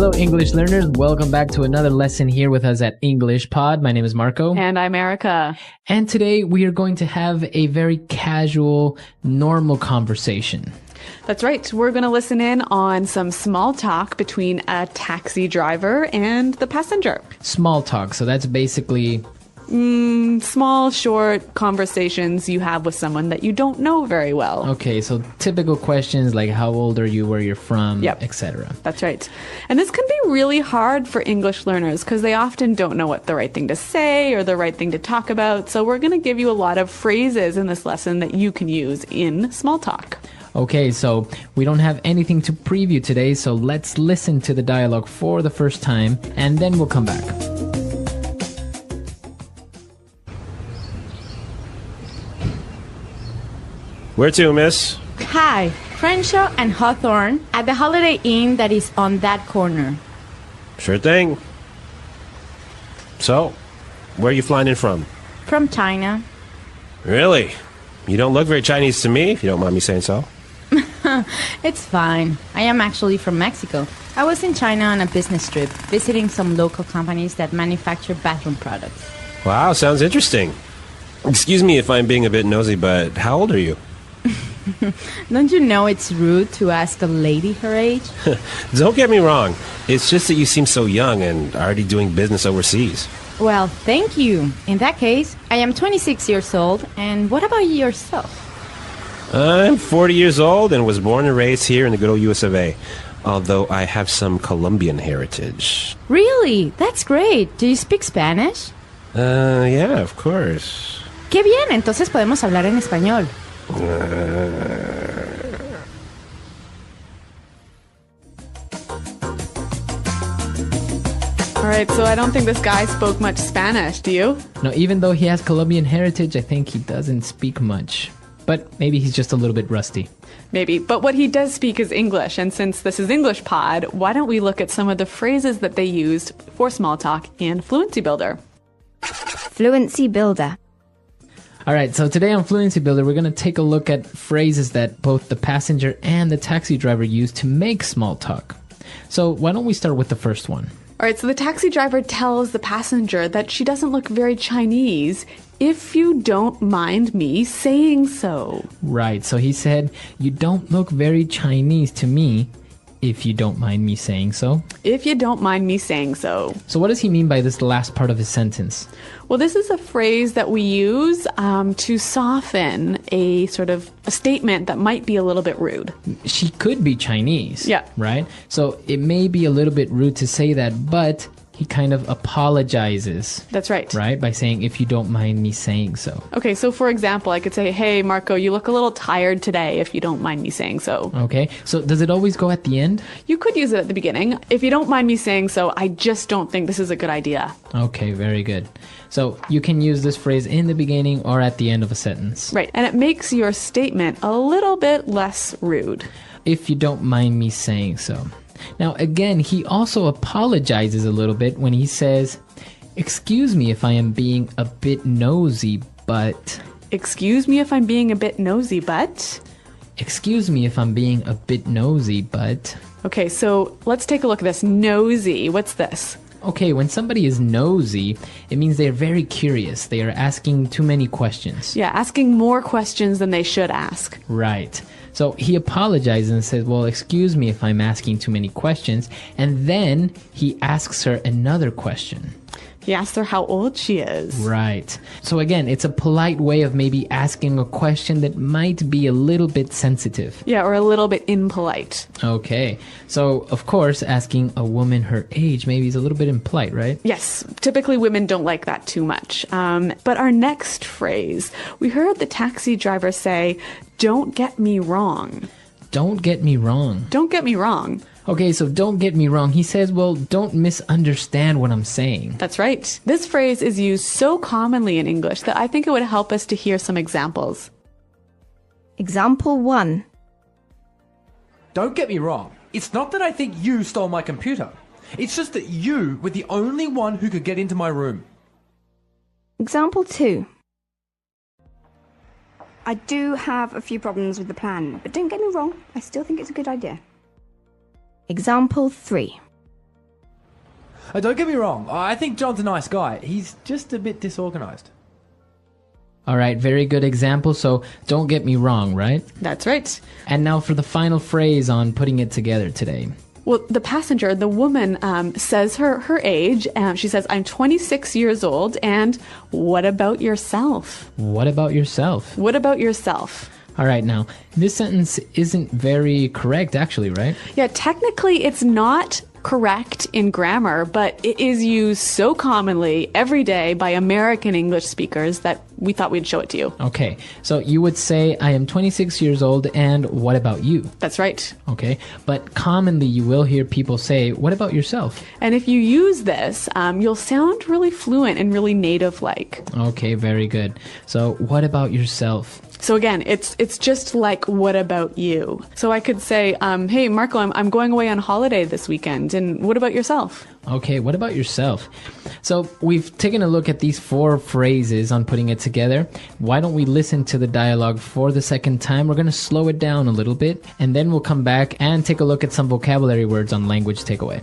Hello, English learners. Welcome back to another lesson here with us at English Pod. My name is Marco. And I'm Erica. And today we are going to have a very casual, normal conversation. That's right. We're going to listen in on some small talk between a taxi driver and the passenger. Small talk. So that's basically... small, short conversations you have with someone that you don't know very well. Okay, so typical questions like how old are you, where you're from, etc. That's right. And this can be really hard for English learners because they often don't know what the right thing to say or the right thing to talk about. So we're going to give you a lot of phrases in this lesson that you can use in small talk. Okay, so we don't have anything to preview today, so let's listen to the dialogue for the first time and then we'll come back. Where to, miss? Hi, Crenshaw and Hawthorne at the Holiday Inn that is on that corner. Sure thing. So, where are you flying in from? From China. Really? You don't look very Chinese to me, if you don't mind me saying so. It's fine. I am actually from Mexico. I was in China on a business trip, visiting some local companies that manufacture bathroom products. Wow, sounds interesting. Excuse me if I'm being a bit nosy, but how old are you? Don't you know it's rude to ask a lady her age? Don't get me wrong. It's just that you seem so young and already doing business overseas. Well, thank you. In that case, I am 26 years old. And what about yourself? I'm 40 years old and was born and raised here in the good old US of A. Although I have some Colombian heritage. Really? That's great. Do you speak Spanish? Yeah, of course. Qué bien, entonces podemos hablar en español. All right, so I don't think this guy spoke much Spanish, do you? No, even though he has Colombian heritage, I think he doesn't speak much. But maybe he's just a little bit rusty. Maybe, but what he does speak is English, and since this is English Pod, why don't we look at some of the phrases that they used for small talk in Fluency Builder? Fluency Builder. All right, so today on Fluency Builder, we're going to take a look at phrases that both the passenger and the taxi driver use to make small talk. So why don't we start with the first one? All right, so the taxi driver tells the passenger that she doesn't look very Chinese, if you don't mind me saying so. Right, so he said, you don't look very Chinese to me, if you don't mind me saying so. If you don't mind me saying so. So what does he mean by this last part of his sentence? Well, this is a phrase that we use to soften a sort of a statement that might be a little bit rude. She could be Chinese. Yeah. Right? So it may be a little bit rude to say that, but he kind of apologizes. That's right. Right? By saying, if you don't mind me saying so. Okay, so for example, I could say, hey, Marco, you look a little tired today, if you don't mind me saying so. Okay, so does it always go at the end? You could use it at the beginning. If you don't mind me saying so, I just don't think this is a good idea. Okay, very good. So you can use this phrase in the beginning or at the end of a sentence. Right, and it makes your statement a little bit less rude. If you don't mind me saying so. Now, again, he also apologizes a little bit when he says, excuse me if I am being a bit nosy, but... Excuse me if I'm being a bit nosy, but... Excuse me if I'm being a bit nosy, but... Okay, so let's take a look at this. Nosy, what's this? Okay, when somebody is nosy, it means they're very curious. They are asking too many questions. Yeah, asking more questions than they should ask. Right. So he apologizes and says, well, excuse me if I'm asking too many questions. And then he asks her another question. He asks her how old she is. Right. So again, it's a polite way of maybe asking a question that might be a little bit sensitive. Yeah, or a little bit impolite. Okay. So, of course, asking a woman her age maybe is a little bit impolite, right? Yes. Typically, women don't like that too much. But our next phrase, we heard the taxi driver say, don't get me wrong. Don't get me wrong. Don't get me wrong. Okay, so don't get me wrong. He says, well, don't misunderstand what I'm saying. That's right. This phrase is used so commonly in English that I think it would help us to hear some examples. Example 1. Don't get me wrong. It's not that I think you stole my computer. It's just that you were the only one who could get into my room. Example 2. I do have a few problems with the plan, but don't get me wrong, I still think it's a good idea. Example 3. Don't get me wrong. I think John's a nice guy. He's just a bit disorganized. All right, very good example. So don't get me wrong, right? That's right. And now for the final phrase on putting it together today. Well, the passenger, the woman, says her age. She says, I'm 26 years old. And what about yourself? What about yourself? What about yourself? All right, now, this sentence isn't very correct, actually, right? Yeah, technically it's not correct in grammar, but it is used so commonly every day by American English speakers that we thought we'd show it to you. Okay, so you would say, I am 26 years old, and what about you? That's right. Okay, but commonly you will hear people say, what about yourself? And if you use this, you'll sound really fluent and really native-like. Okay, very good. So what about yourself? So again, it's just like, what about you? So I could say, hey, Marco, I'm going away on holiday this weekend. And what about yourself? Okay, what about yourself? So we've taken a look at these 4 phrases on putting it together. Why don't we listen to the dialogue for the second time? We're going to slow it down a little bit, and then we'll come back and take a look at some vocabulary words on language takeaway.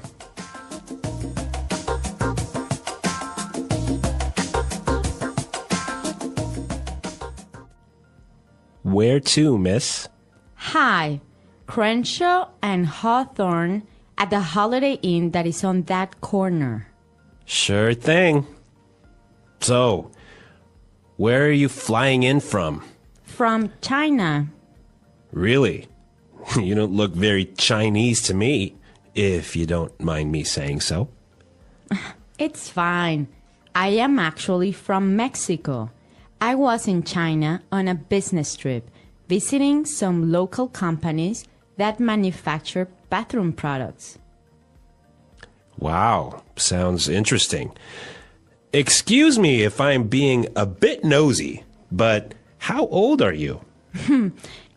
Where to, miss? Hi, Crenshaw and Hawthorne at the Holiday Inn that is on that corner. Sure thing. So, where are you flying in from? From China. Really? You don't look very Chinese to me, if you don't mind me saying so. It's fine. I am actually from Mexico. I was in China on a business trip, visiting some local companies that manufacture bathroom products. Wow, sounds interesting. Excuse me if I'm being a bit nosy, but how old are you?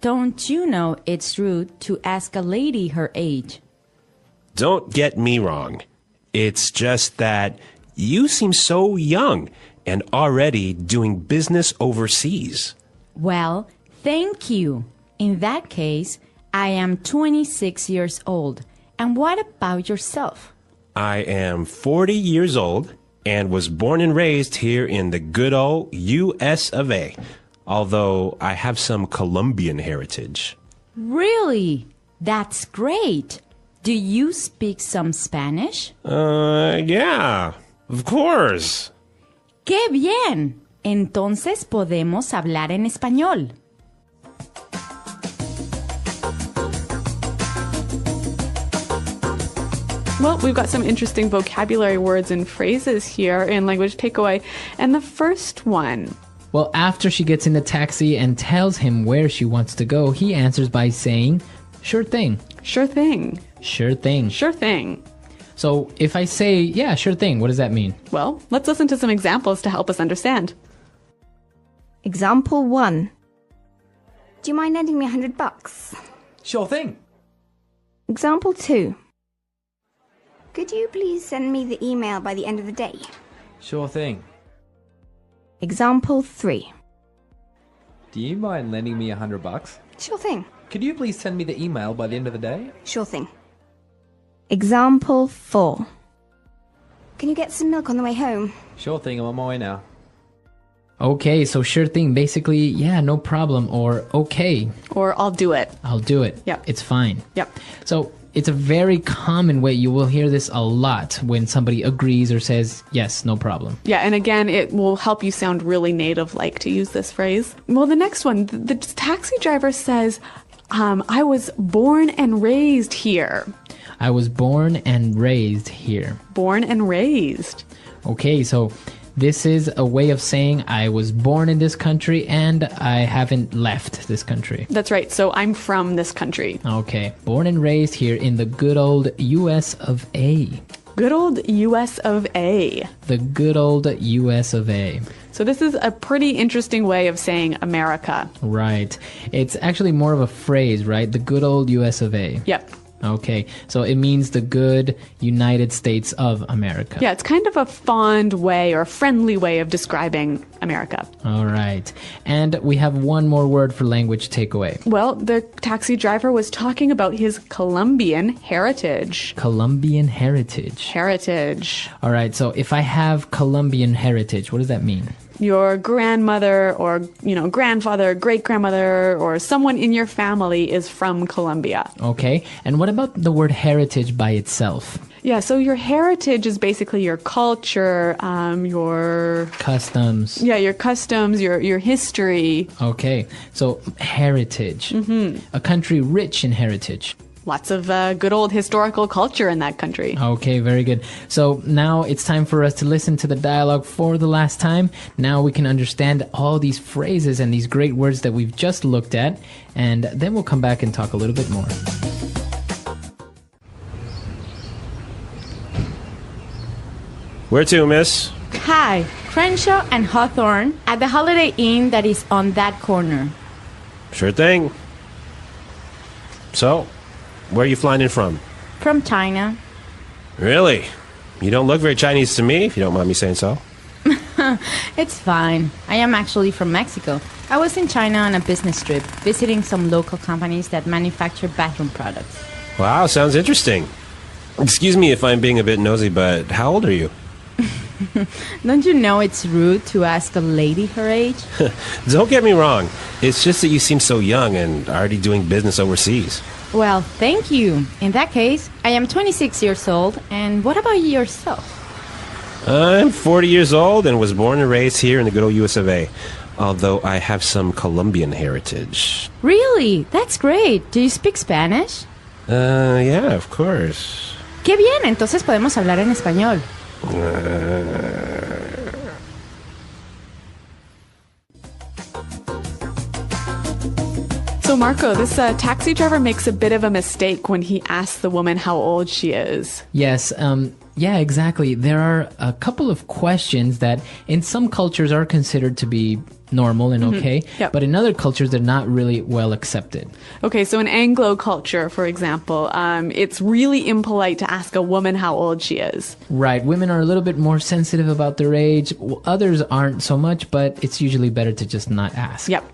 Don't you know it's rude to ask a lady her age? Don't get me wrong. It's just that you seem so young and already doing business overseas. Well, thank you. In that case, I am 26 years old. And what about yourself? I am 40 years old and was born and raised here in the good old US of A, although I have some Colombian heritage. Really? That's great. Do you speak some Spanish? Yeah, of course. ¡Qué bien! Entonces podemos hablar en español. Well, we've got some interesting vocabulary words and phrases here in Language Takeaway. And the first one. Well, after she gets in the taxi and tells him where she wants to go, he answers by saying, sure thing. Sure thing. Sure thing. Sure thing. So if I say, yeah, sure thing, what does that mean? Well, let's listen to some examples to help us understand. Example 1. Do you mind lending me $100? Sure thing. Example 2. Could you please send me the email by the end of the day? Sure thing. Example 3. Do you mind lending me $100? Sure thing. Could you please send me the email by the end of the day? Sure thing. Example 4. Can you get some milk on the way home? Sure thing, I'm on my way now. Okay, so sure thing, basically, yeah, no problem, or okay, Or I'll do it. I'll do it. Yep. It's fine. Yep. So it's a very common way. You will hear this a lot when somebody agrees or says, yes, no problem. Yeah, and again, it will help you sound really native-like to use this phrase. Well, the next one, the taxi driver says, I was born and raised here. I was born and raised here. Born and raised. Okay, so this is a way of saying I was born in this country and I haven't left this country. That's right. So I'm from this country. Okay, born and raised here in the good old US of A. Good old US of A. The good old US of A. So this is a pretty interesting way of saying America. Right. It's actually more of a phrase, right? The good old US of A. Yep. Okay, so it means the good United States of America. Yeah, it's kind of a fond way or a friendly way of describing America. All right. And we have one more word for language takeaway. Well, the taxi driver was talking about his Colombian heritage. Colombian heritage. Heritage. All right, so if I have Colombian heritage, what does that mean? Your grandmother or, grandfather, great-grandmother, or someone in your family is from Colombia. Okay, and what about the word heritage by itself? Yeah, so your heritage is basically your culture, your... Customs. Yeah, your customs, your history. Okay, so heritage. A country rich in heritage. Lots of good old historical culture in that country. Okay, very good. So now it's time for us to listen to the dialogue for the last time. Now we can understand all these phrases and these great words that we've just looked at, and then we'll come back and talk a little bit more. Where to, miss? Hi, Crenshaw and Hawthorne at the Holiday Inn that is on that corner. Sure thing. So, where are you flying in from? From China. Really? You don't look very Chinese to me, if you don't mind me saying so. It's fine. I am actually from Mexico. I was in China on a business trip, visiting some local companies that manufacture bathroom products. Wow, sounds interesting. Excuse me if I'm being a bit nosy, but how old are you? Don't you know it's rude to ask a lady her age? Don't get me wrong. It's just that you seem so young and already doing business overseas. Well, thank you. In that case, I am 26 years old. And what about yourself? I'm 40 years old and was born and raised here in the good old US of A. Although I have some Colombian heritage. Really? That's great. Do you speak Spanish? Yeah, of course. Qué bien, entonces podemos hablar en español. So Marco, this taxi driver makes a bit of a mistake when he asks the woman how old she is. Yes, yeah, exactly. There are a couple of questions that in some cultures are considered to be normal and okay, Yep. but in other cultures they're not really well accepted. Okay, so in Anglo culture, for example, it's really impolite to ask a woman how old she is. Right, women are a little bit more sensitive about their age. Others aren't so much, but it's usually better to just not ask. Yep.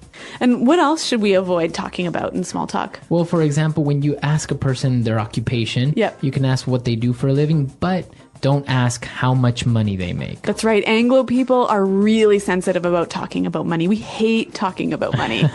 And what else should we avoid talking about in small talk? Well, for example, when you ask a person their occupation, Yep. you can ask what they do for a living, but don't ask how much money they make. That's right. Anglo people are really sensitive about talking about money. We hate talking about money.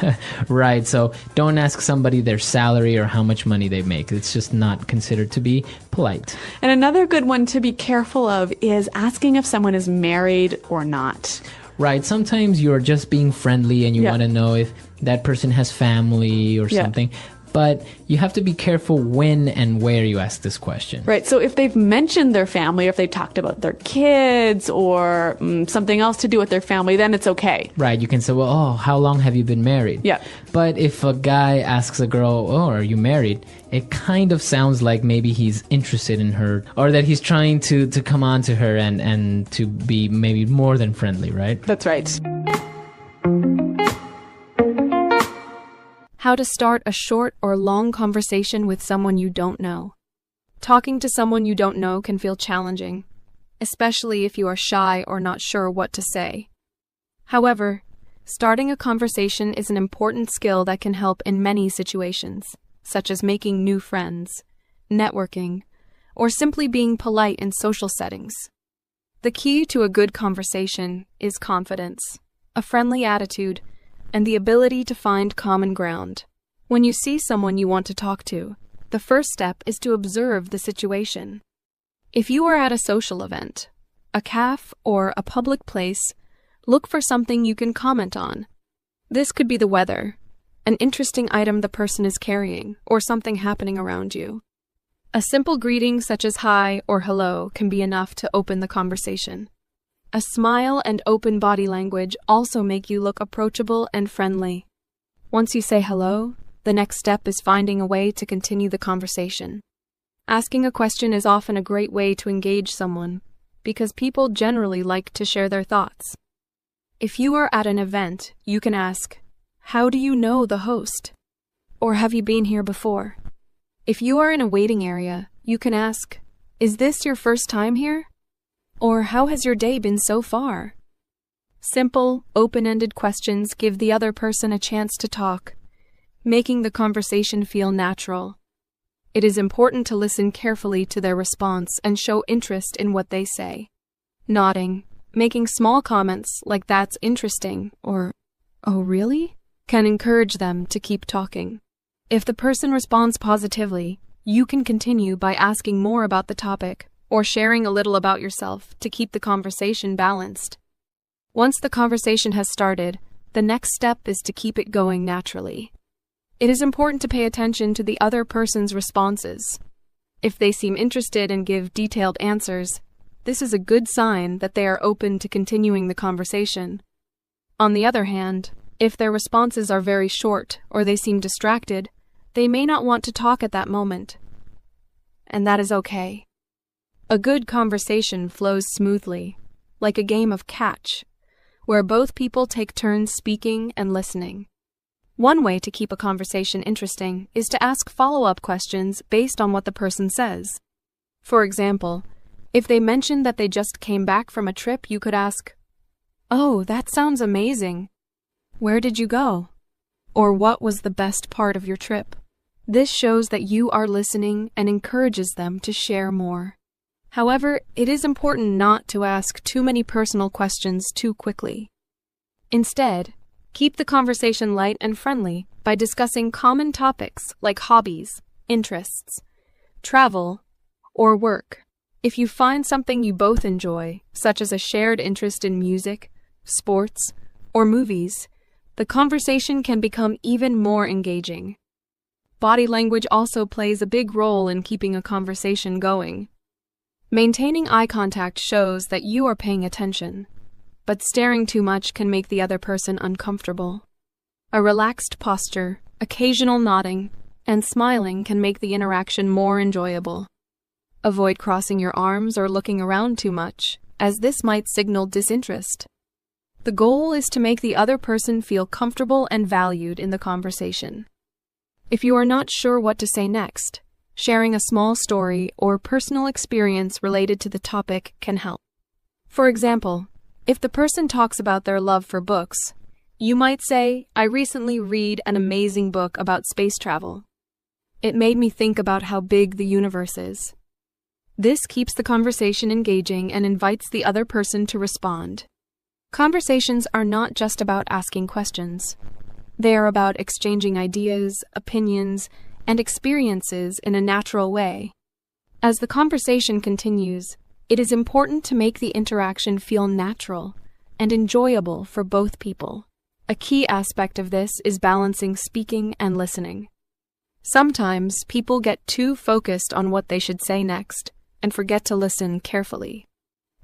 Right, so don't ask somebody their salary or how much money they make. It's just not considered to be polite. And another good one to be careful of is asking if someone is married or not. Right, sometimes you're just being friendly and you Yeah. want to know if that person has family or Yeah. something. But you have to be careful when and where you ask this question. Right. So if they've mentioned their family, or if they talked about their kids or something else to do with their family, then it's okay. Right, you can say, well, oh, how long have you been married? Yeah. But if a guy asks a girl, oh, are you married? It kind of sounds like maybe he's interested in her or that he's trying to come on to her and to be maybe more than friendly, right? That's right. How to start a short or long conversation with someone you don't know. Talking to someone you don't know can feel challenging, especially if you are shy or not sure what to say. However, starting a conversation is an important skill that can help in many situations, such as making new friends, networking, or simply being polite in social settings. The key to a good conversation is confidence, a friendly attitude, and the ability to find common ground. When you see someone you want to talk to, the first step is to observe the situation. If you are at a social event, a cafe, or a public place, look for something you can comment on. This could be the weather, an interesting item the person is carrying, or something happening around you. A simple greeting such as hi or hello can be enough to open the conversation. A smile and open body language also make you look approachable and friendly. Once you say hello, the next step is finding a way to continue the conversation. Asking a question is often a great way to engage someone, because people generally like to share their thoughts. If you are at an event, you can ask, "How do you know the host?" Or "Have you been here before?" If you are in a waiting area, you can ask, "Is this your first time here?" Or "How has your day been so far?" Simple, open-ended questions give the other person a chance to talk, making the conversation feel natural. It is important to listen carefully to their response and show interest in what they say. Nodding, making small comments like "That's interesting" or "Oh, really?" can encourage them to keep talking. If the person responds positively, you can continue by asking more about the topic or sharing a little about yourself to keep the conversation balanced. Once the conversation has started, the next step is to keep it going naturally. It is important to pay attention to the other person's responses. If they seem interested and give detailed answers, this is a good sign that they are open to continuing the conversation. On the other hand, if their responses are very short or they seem distracted, they may not want to talk at that moment. And that is okay. A good conversation flows smoothly, like a game of catch, where both people take turns speaking and listening. One way to keep a conversation interesting is to ask follow-up questions based on what the person says. For example, if they mention that they just came back from a trip, you could ask, "Oh, that sounds amazing. Where did you go?" Or "What was the best part of your trip?" This shows that you are listening and encourages them to share more. However, it is important not to ask too many personal questions too quickly. Instead, keep the conversation light and friendly by discussing common topics like hobbies, interests, travel, or work. If you find something you both enjoy, such as a shared interest in music, sports, or movies, the conversation can become even more engaging. Body language also plays a big role in keeping a conversation going. Maintaining eye contact shows that you are paying attention, but staring too much can make the other person uncomfortable. A relaxed posture, occasional nodding, and smiling can make the interaction more enjoyable. Avoid crossing your arms or looking around too much, as this might signal disinterest. The goal is to make the other person feel comfortable and valued in the conversation. If you are not sure what to say next, sharing a small story or personal experience related to the topic can help. For example, if the person talks about their love for books, you might say, "I recently read an amazing book about space travel. It made me think about how big the universe is." This keeps the conversation engaging and invites the other person to respond. Conversations are not just about asking questions. They are about exchanging ideas, opinions, and experiences in a natural way. As the conversation continues, it is important to make the interaction feel natural and enjoyable for both people. A key aspect of this is balancing speaking and listening. Sometimes people get too focused on what they should say next and forget to listen carefully.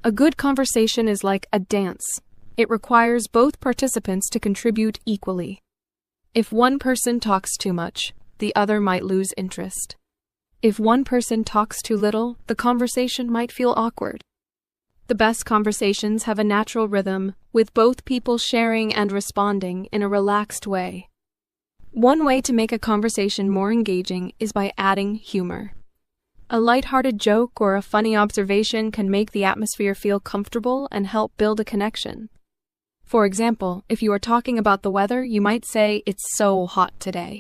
A good conversation is like a dance. It requires both participants to contribute equally. If one person talks too much, the other might lose interest. If one person talks too little, the conversation might feel awkward. The best conversations have a natural rhythm, with both people sharing and responding in a relaxed way. One way to make a conversation more engaging is by adding humor. A lighthearted joke or a funny observation can make the atmosphere feel comfortable and help build a connection. For example, if you are talking about the weather, you might say, "It's so hot today.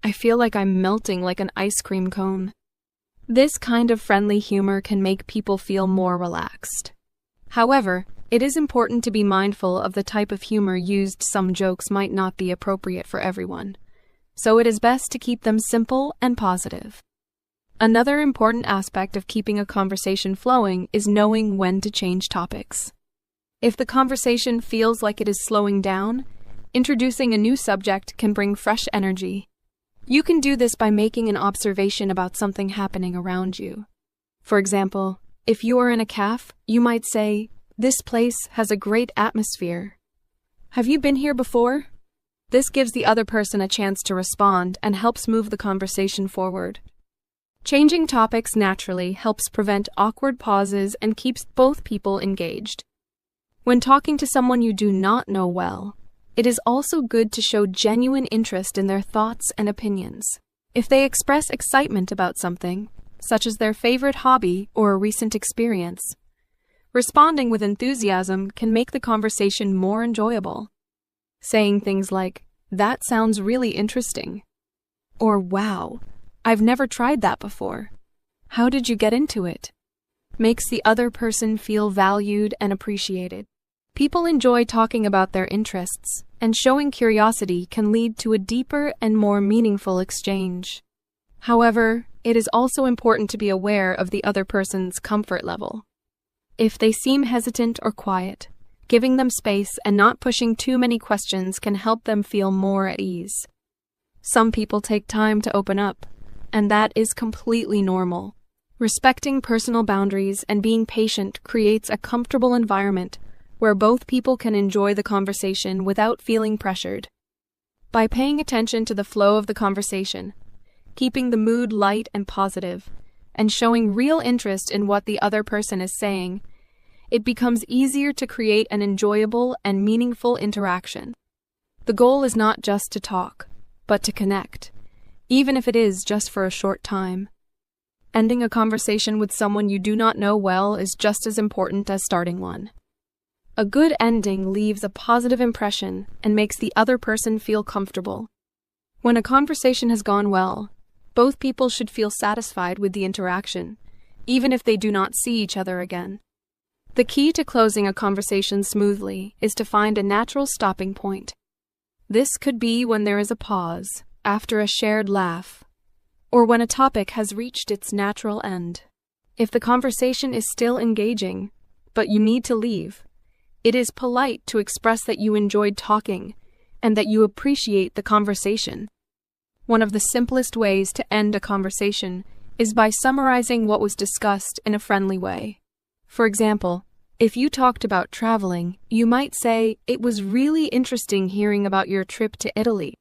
I feel like I'm melting like an ice cream cone." This kind of friendly humor can make people feel more relaxed. However, it is important to be mindful of the type of humor used. Some jokes might not be appropriate for everyone, so it is best to keep them simple and positive. Another important aspect of keeping a conversation flowing is knowing when to change topics. If the conversation feels like it is slowing down, introducing a new subject can bring fresh energy. You can do this by making an observation about something happening around you. For example, if you are in a cafe, you might say, "This place has a great atmosphere. Have you been here before?" This gives the other person a chance to respond and helps move the conversation forward. Changing topics naturally helps prevent awkward pauses and keeps both people engaged. When talking to someone you do not know well, it is also good to show genuine interest in their thoughts and opinions. If they express excitement about something, such as their favorite hobby or a recent experience, responding with enthusiasm can make the conversation more enjoyable. Saying things like, "That sounds really interesting," or "Wow, I've never tried that before. How did you get into it?" makes the other person feel valued and appreciated. People enjoy talking about their interests, and showing curiosity can lead to a deeper and more meaningful exchange. However, it is also important to be aware of the other person's comfort level. If they seem hesitant or quiet, giving them space and not pushing too many questions can help them feel more at ease. Some people take time to open up, and that is completely normal. Respecting personal boundaries and being patient creates a comfortable environment where both people can enjoy the conversation without feeling pressured. By paying attention to the flow of the conversation, keeping the mood light and positive, and showing real interest in what the other person is saying, it becomes easier to create an enjoyable and meaningful interaction. The goal is not just to talk, but to connect, even if it is just for a short time. Ending a conversation with someone you do not know well is just as important as starting one. A good ending leaves a positive impression and makes the other person feel comfortable. When a conversation has gone well, both people should feel satisfied with the interaction, even if they do not see each other again. The key to closing a conversation smoothly is to find a natural stopping point. This could be when there is a pause, after a shared laugh, or when a topic has reached its natural end. If the conversation is still engaging, but you need to leave, it is polite to express that you enjoyed talking and that you appreciate the conversation. One of the simplest ways to end a conversation is by summarizing what was discussed in a friendly way. For example, if you talked about traveling, you might say, "It was really interesting hearing about your trip to Italy.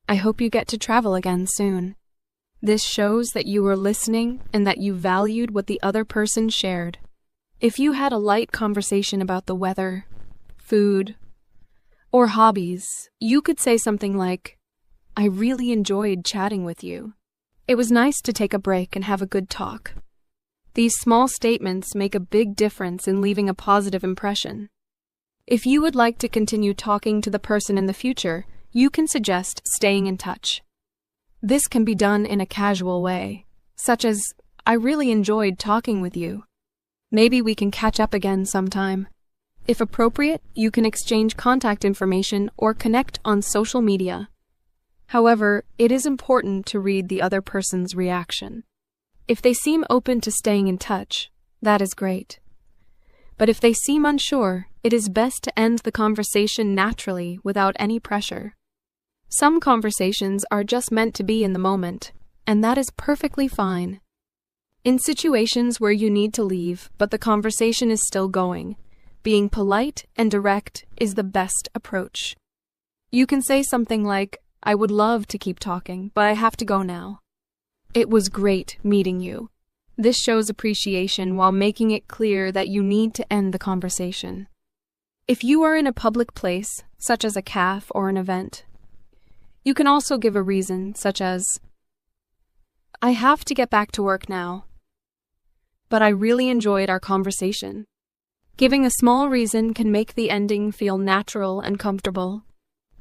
I hope you get to travel again soon." This shows that you were listening and that you valued what the other person shared. If you had a light conversation about the weather, food, or hobbies, you could say something like, "I really enjoyed chatting with you. It was nice to take a break and have a good talk." These small statements make a big difference in leaving a positive impression. If you would like to continue talking to the person in the future, you can suggest staying in touch. This can be done in a casual way, such as, "I really enjoyed talking with you. Maybe we can catch up again sometime." If appropriate, you can exchange contact information or connect on social media. However, it is important to read the other person's reaction. If they seem open to staying in touch, that is great. But if they seem unsure, it is best to end the conversation naturally without any pressure. Some conversations are just meant to be in the moment, and that is perfectly fine. In situations where you need to leave, but the conversation is still going, being polite and direct is the best approach. You can say something like, "I would love to keep talking, but I have to go now. It was great meeting you." This shows appreciation while making it clear that you need to end the conversation. If you are in a public place, such as a cafe or an event, you can also give a reason, such as, "I have to get back to work now, but I really enjoyed our conversation." Giving a small reason can make the ending feel natural and comfortable.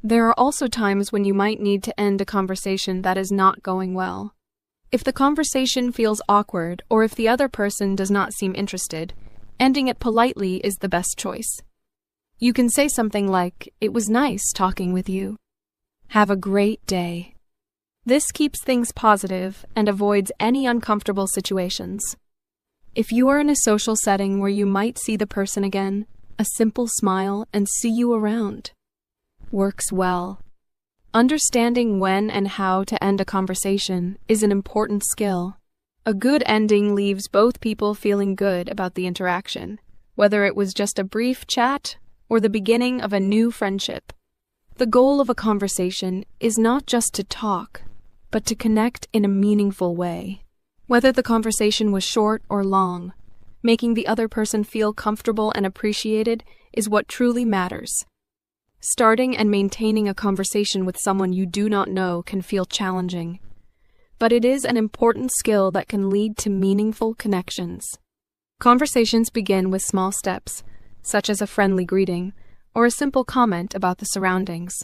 There are also times when you might need to end a conversation that is not going well. If the conversation feels awkward or if the other person does not seem interested, ending it politely is the best choice. You can say something like, "It was nice talking with you. Have a great day." This keeps things positive and avoids any uncomfortable situations. If you are in a social setting where you might see the person again, a simple smile and "see you around" works well. Understanding when and how to end a conversation is an important skill. A good ending leaves both people feeling good about the interaction, whether it was just a brief chat or the beginning of a new friendship. The goal of a conversation is not just to talk, but to connect in a meaningful way. Whether the conversation was short or long, making the other person feel comfortable and appreciated is what truly matters. Starting and maintaining a conversation with someone you do not know can feel challenging. but it is an important skill that can lead to meaningful connections. Conversations begin with small steps, such as a friendly greeting or a simple comment about the surroundings.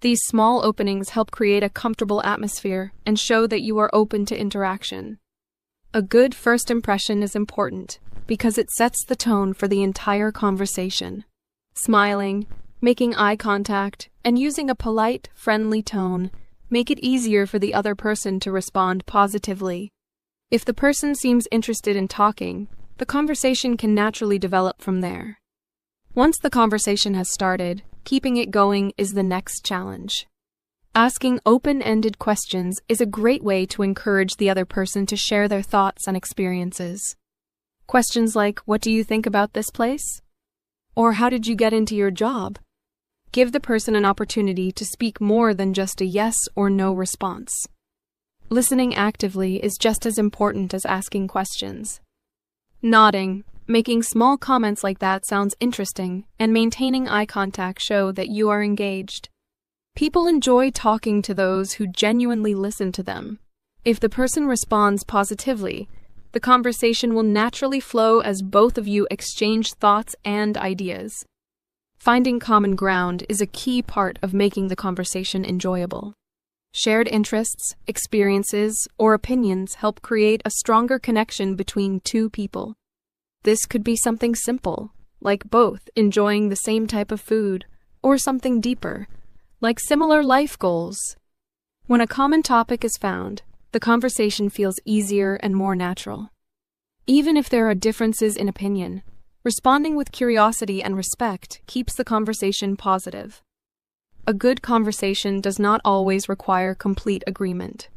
These small openings help create a comfortable atmosphere and show that you are open to interaction. A good first impression is important because it sets the tone for the entire conversation. Smiling, making eye contact, and using a polite, friendly tone make it easier for the other person to respond positively. If the person seems interested in talking, the conversation can naturally develop from there. Once the conversation has started, keeping it going is the next challenge. Asking open-ended questions is a great way to encourage the other person to share their thoughts and experiences. Questions like, "What do you think about this place?" Or "How did you get into your job?" Give the person an opportunity to speak more than just a yes or no response. Listening actively is just as important as asking questions. Nodding, making small comments like that sounds interesting, and maintaining eye contact show that you are engaged. People enjoy talking to those who genuinely listen to them. If the person responds positively, the conversation will naturally flow as both of you exchange thoughts and ideas. Finding common ground is a key part of making the conversation enjoyable. Shared interests, experiences, or opinions help create a stronger connection between two people. This could be something simple, like both enjoying the same type of food, or something deeper, like similar life goals. When a common topic is found, the conversation feels easier and more natural. Even if there are differences in opinion, responding with curiosity and respect keeps the conversation positive. A good conversation does not always require complete agreement.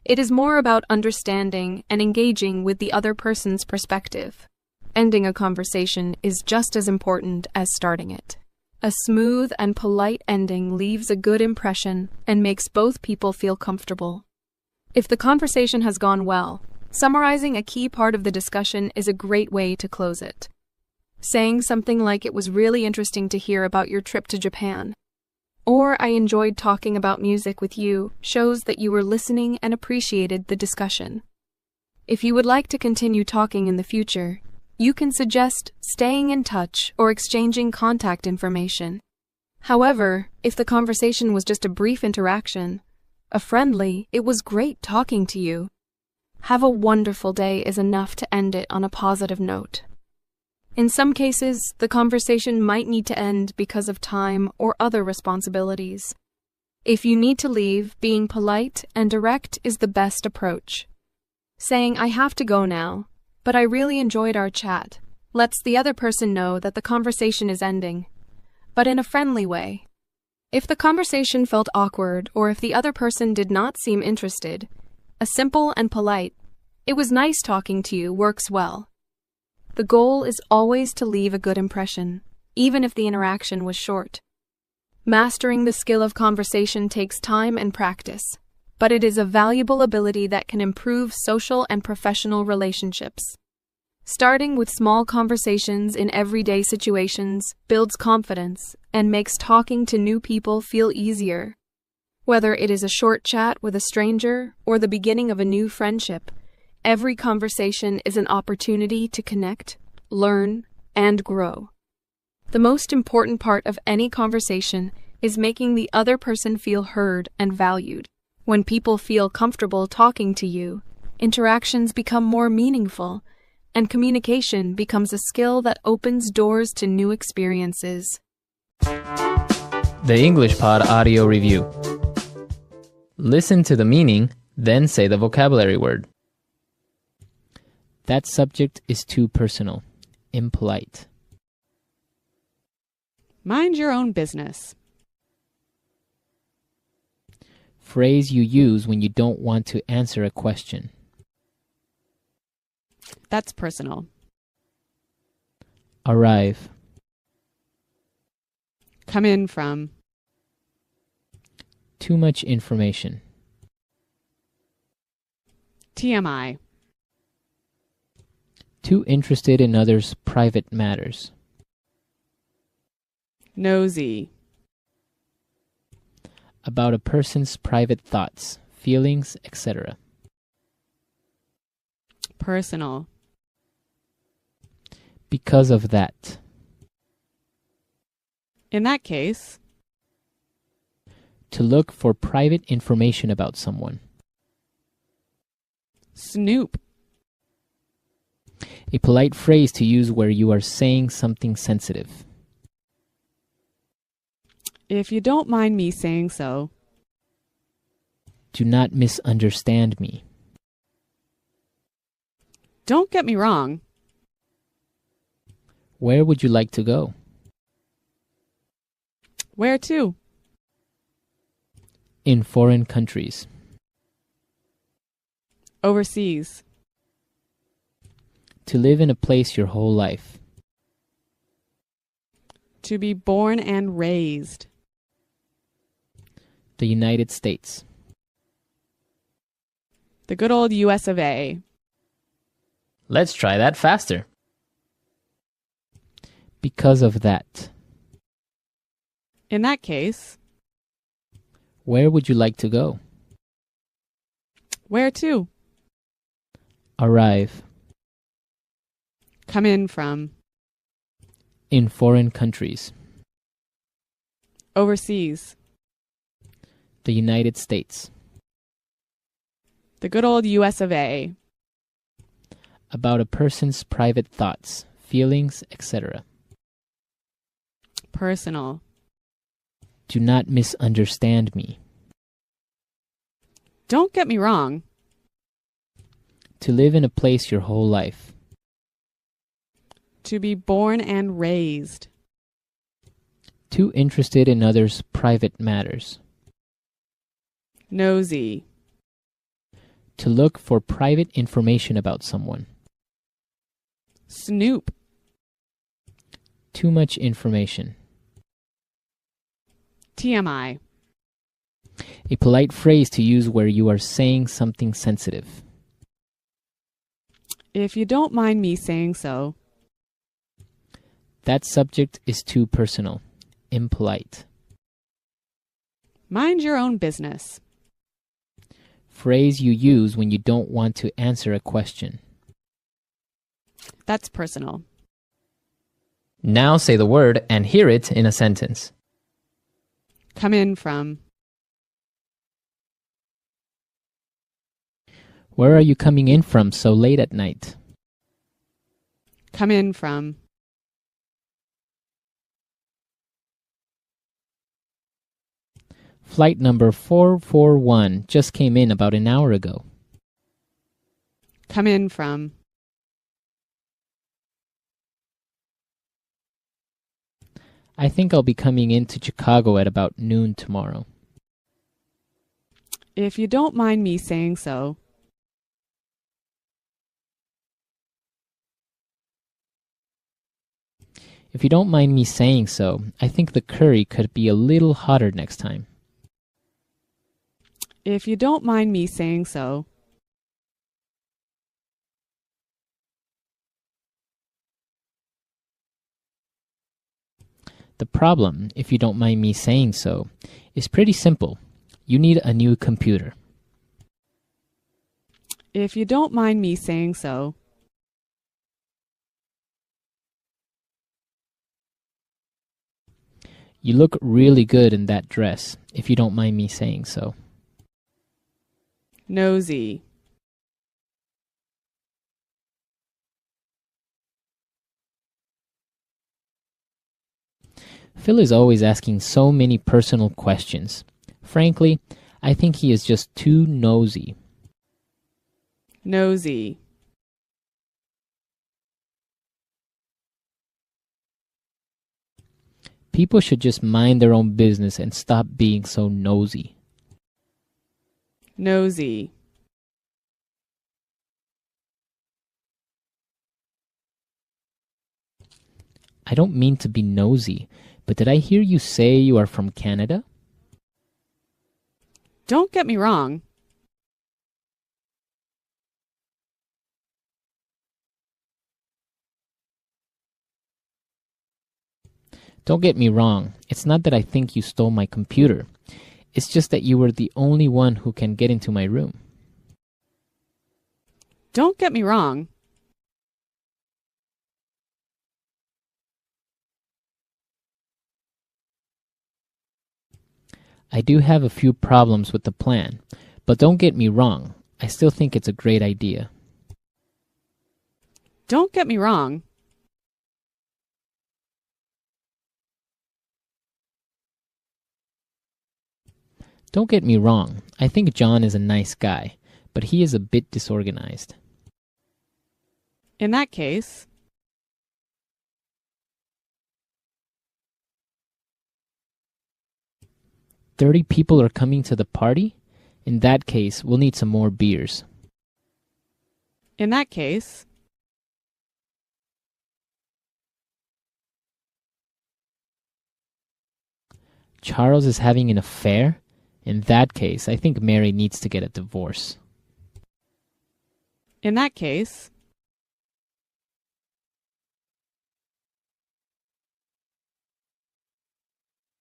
It is more about understanding and engaging with the other person's perspective. Ending a conversation is just as important as starting it. A smooth and polite ending leaves a good impression and makes both people feel comfortable. If the conversation has gone well, summarizing a key part of the discussion is a great way to close it. Saying something like, "It was really interesting to hear about your trip to Japan," or "I enjoyed talking about music with you," shows that you were listening and appreciated the discussion. If you would like to continue talking in the future, you can suggest staying in touch or exchanging contact information. However, if the conversation was just a brief interaction, a friendly, "It was great talking to you," "Have a wonderful day" is enough to end it on a positive note. In some cases, the conversation might need to end because of time or other responsibilities. If you need to leave, being polite and direct is the best approach. Saying, "I have to go now, but I really enjoyed our chat," lets the other person know that the conversation is ending, but in a friendly way. If the conversation felt awkward or if the other person did not seem interested, a simple and polite, "It was nice talking to you," works well. The goal is always to leave a good impression, even if the interaction was short. Mastering the skill of conversation takes time and practice, but it is a valuable ability that can improve social and professional relationships. Starting with small conversations in everyday situations builds confidence and makes talking to new people feel easier. Whether it is a short chat with a stranger or the beginning of a new friendship, every conversation is an opportunity to connect, learn, and grow. The most important part of any conversation is making the other person feel heard and valued. When people feel comfortable talking to you, interactions become more meaningful, and communication becomes a skill that opens doors to new experiences. The English Pod Audio Review. Listen to the meaning, then say the vocabulary word. That subject is too personal. Impolite. Mind your own business. Phrase you use when you don't want to answer a question. That's personal. Arrive. Come in from. Too much information. TMI. Too interested in others' private matters. Nosy. About a person's private thoughts, feelings, etc. Personal. Because of that. In that case. To look for private information about someone. Snoop. A polite phrase to use where you are saying something sensitive. If you don't mind me saying so. Do not misunderstand me. Don't get me wrong. Where would you like to go? Where to? In foreign countries. Overseas. To live in a place your whole life. To be born and raised. The United States. The good old US of A. Let's try that faster. Because of that. In that case. Where would you like to go? Where to? Arrive. Come in from. In foreign countries. Overseas. The United States. The good old US of A. About a person's private thoughts, feelings, etc. Personal. Do not misunderstand me. Don't get me wrong. To live in a place your whole life. To be born and raised. Too interested in others' private matters. Nosy. To look for private information about someone. Snoop. Too much information. TMI. A polite phrase to use where you are saying something sensitive. If you don't mind me saying so. That subject is too personal. Impolite. Mind your own business. Phrase you use when you don't want to answer a question. That's personal. Now say the word and hear it in a sentence. Come in from. Where are you coming in from so late at night? Come in from. Flight number 441 just came in about an hour ago. Come in from. I think I'll be coming into Chicago at about noon tomorrow. If you don't mind me saying so. If you don't mind me saying so, I think the curry could be a little hotter next time. If you don't mind me saying so. The problem, if you don't mind me saying so, is pretty simple. You need a new computer. If you don't mind me saying so. You look really good in that dress, if you don't mind me saying so. Nosy. Phil is always asking so many personal questions. Frankly, I think he is just too nosy. Nosy. People should just mind their own business and stop being so nosy. Nosy. I don't mean to be nosy, but did I hear you say you are from Canada? Don't get me wrong. Don't get me wrong. It's not that I think you stole my computer. It's just that you were the only one who can get into my room. Don't get me wrong. I do have a few problems with the plan, but don't get me wrong, I still think it's a great idea. Don't get me wrong. Don't get me wrong, I think John is a nice guy, but he is a bit disorganized. In that case, 30 people are coming to the party? In that case, we'll need some more beers. in that case, Charles is having an affair? In that case, I think Mary needs to get a divorce. in that case,